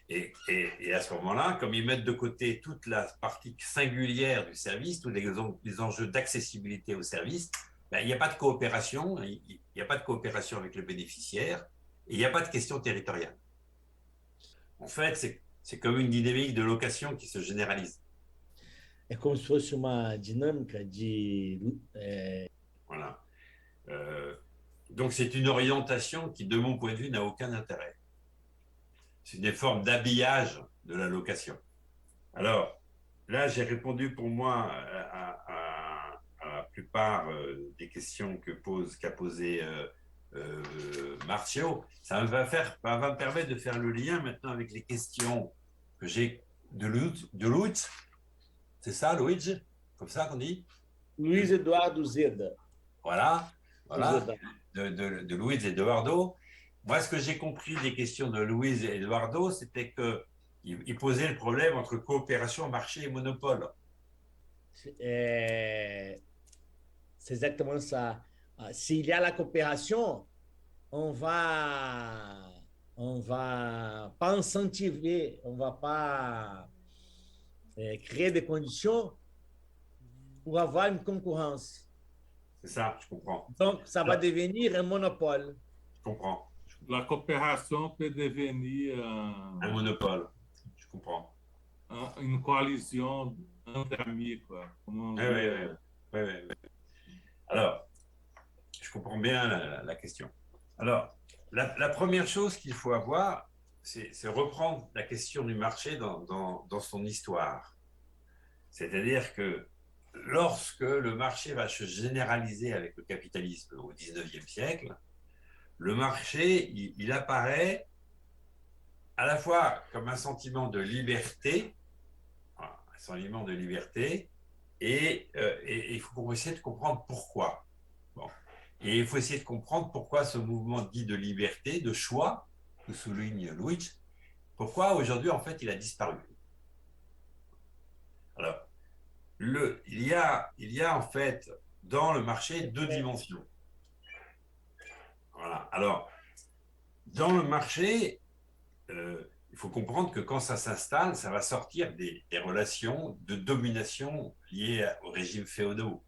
Voilà. Et à ce moment-là, comme ils mettent de côté toute la partie singulière du service, tous les enjeux d'accessibilité au service, ben, il n'y a pas de coopération, il n'y a pas de coopération avec le bénéficiaire et il n'y a pas de question territoriale. En fait, c'est comme une dynamique de location qui se généralise. É como se fosse uma dinâmica de. Voilà. Euh, donc, c'est une orientation qui, de mon point de vue, n'a aucun intérêt. C'est une forme d'habillage de la location. Alors, là, j'ai répondu pour moi à la plupart des questions qu'a posé Martio. Ça va me permettre de faire le lien maintenant avec les questions que j'ai de Lutz. C'est ça, Luigi? Comme ça qu'on dit? Luiz Eduardo Zeda. Voilà, voilà, Zeda. de Luis Eduardo. Moi, ce que j'ai compris des questions de Luis Eduardo, c'était qu'il posait le problème entre coopération, marché et monopole. É, c'est exactement ça. S'il y a la coopération, on va pas incentiver, on va pas créer des conditions pour avoir une concurrence. C'est ça, je comprends. Donc, ça va Alors, devenir un monopole. je comprends. La coopération peut devenir Un monopole, je comprends. une coalition entre amis, quoi. Comment on Oui, dit, oui, oui. Oui, oui, oui. Alors, je comprends bien la question. Alors, la première chose qu'il faut avoir, c'est reprendre la question du marché dans son histoire. C'est-à-dire que lorsque le marché va se généraliser avec le capitalisme au XIXe siècle, le marché, il apparaît à la fois comme un sentiment de liberté, un sentiment de liberté, et il faut essayer de comprendre pourquoi. Bon. Et il faut essayer de comprendre pourquoi ce mouvement dit de liberté, de choix, que souligne Luigi, pourquoi aujourd'hui, en fait, il a disparu. Alors, il y a en fait dans le marché deux dimensions. Voilà. Alors, dans le marché, il faut comprendre que quand ça s'installe, ça va sortir des relations de domination liées au régime féodaux.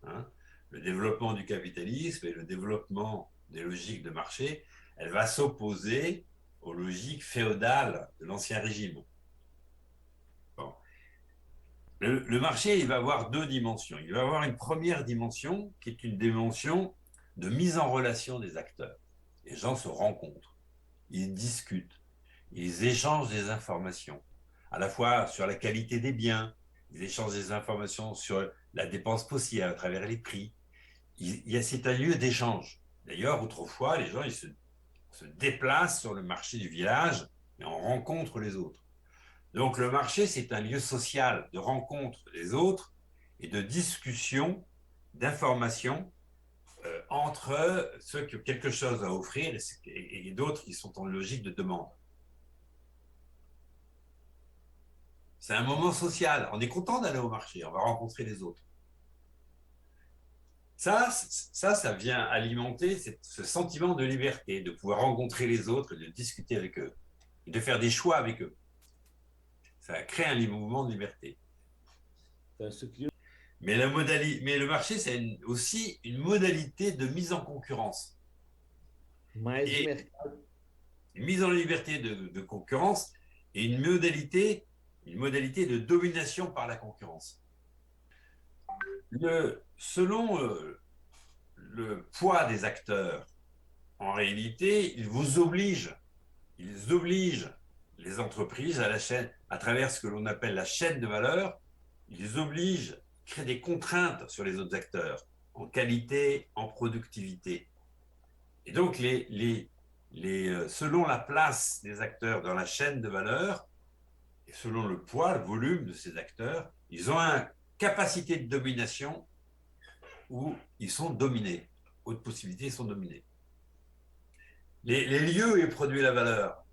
Hein. Le développement du capitalisme et le développement des logiques de marché, elle va s'opposer aux logiques féodales de l'ancien régime. Bon. Le marché, il va avoir deux dimensions. Il va avoir une première dimension qui est une dimension de mise en relation des acteurs. Les gens se rencontrent, ils discutent, ils échangent des informations, à la fois sur la qualité des biens, ils échangent des informations sur la dépense possible à travers les prix. C'est un lieu d'échange. D'ailleurs, autrefois, les gens se déplacent sur le marché du village et on rencontre les autres. Donc le marché, c'est un lieu social de rencontre des autres et de discussion, d'information entre ceux qui ont quelque chose à offrir et d'autres qui sont en logique de demande. C'est un moment social. On est content d'aller au marché, on va rencontrer les autres. Ça vient alimenter ce sentiment de liberté, de pouvoir rencontrer les autres et de discuter avec eux, et de faire des choix avec eux. Ça crée un mouvement de liberté. Mais le marché, c'est aussi une modalité de mise en concurrence. Mais o Et mercado. une mise en liberté de concurrence et une modalité de domination par la concurrence. Selon le poids des acteurs, en réalité, ils obligent les entreprises à travers ce que l'on appelle la chaîne de valeur, ils obligent, créent des contraintes sur les autres acteurs, en qualité, en productivité. Et donc, selon la place des acteurs dans la chaîne de valeur, et selon le poids, le volume de ces acteurs, ils ont une capacité de domination où ils sont dominés. Haute possibilité, ils sont dominés. Les lieux où est produit la valeur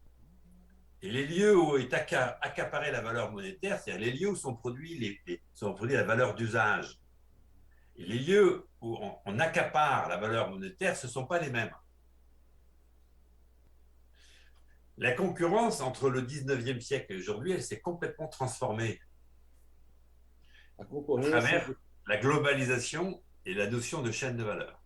et les lieux où est accaparée la valeur monétaire, c'est-à-dire les lieux où sont produits la valeur d'usage. Et les lieux où on accapare la valeur monétaire, ce ne sont pas les mêmes. La concurrence entre le 19e siècle et aujourd'hui, elle s'est complètement transformée A à concorrência travers la globalisation et la notion de chaîne de valeur.